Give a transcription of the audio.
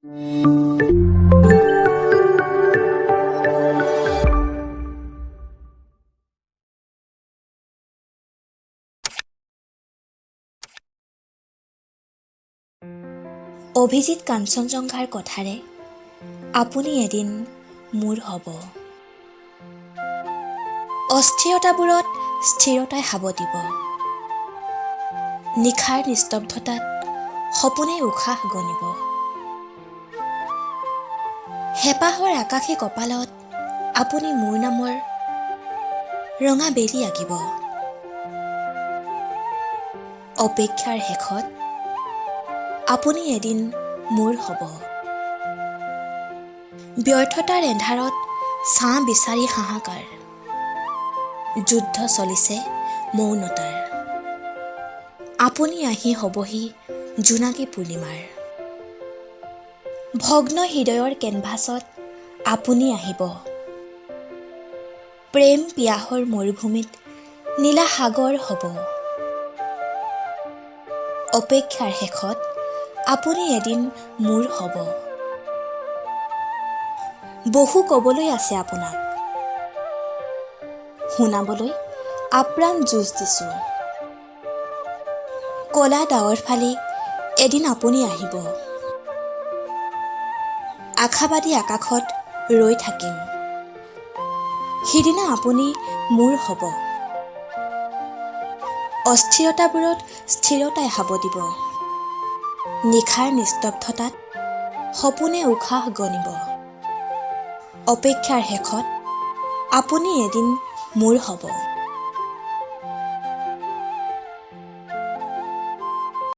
অভিজিত কাঞ্চনজংঘাৰ কথাৰে আপুনি এদিন মোৰ হ'ব। অস্থিৰতাবোৰত স্থিৰতাই হাব দিব। নিশাৰ নিস্তব্ধতাত সপোনে উশাহ গনিব। হেঁপাহৰ আকাশী কপালত আপুনি মোৰ নামৰ ৰঙা বেলি আঁকিব। অপেক্ষাৰ শেষত আপুনি এদিন মোৰ হ'ব। ব্যৰ্থতাৰ এন্ধাৰত ছাঁ বিচাৰি হাহাকাৰ। যুদ্ধ চলিছে মৌনতাৰ। আপুনি আহি হ'বহি জোনাকী পূৰ্ণিমাৰ। ভগ্ন হৃদয়ৰ কেনভাছত আপুনি আহিব। প্ৰেম পিয়াহৰ মৰুভূমিত নীলা সাগৰ হ'ব। অপেক্ষাৰ শেষত আপুনি এদিন মোৰ হ'ব। বহু ক'বলৈ আছে আপোনাক, শুনাবলৈ আপ্ৰাণ যুঁজ দিছোঁ। ক'লা ডাৱৰ ফালি এদিন আপুনি আহিব। আশাবাদী আকাশত ৰৈ থাকিম। সিদিনা আপুনি মোৰ হ'ব। অস্থিৰতাবোৰত স্থিৰতাই হাব দিব। নিশাৰ নিস্তব্ধতাত সপোনে উশাহ গনিব। অপেক্ষাৰ শেষত আপুনি এদিন মোৰ হ'ব।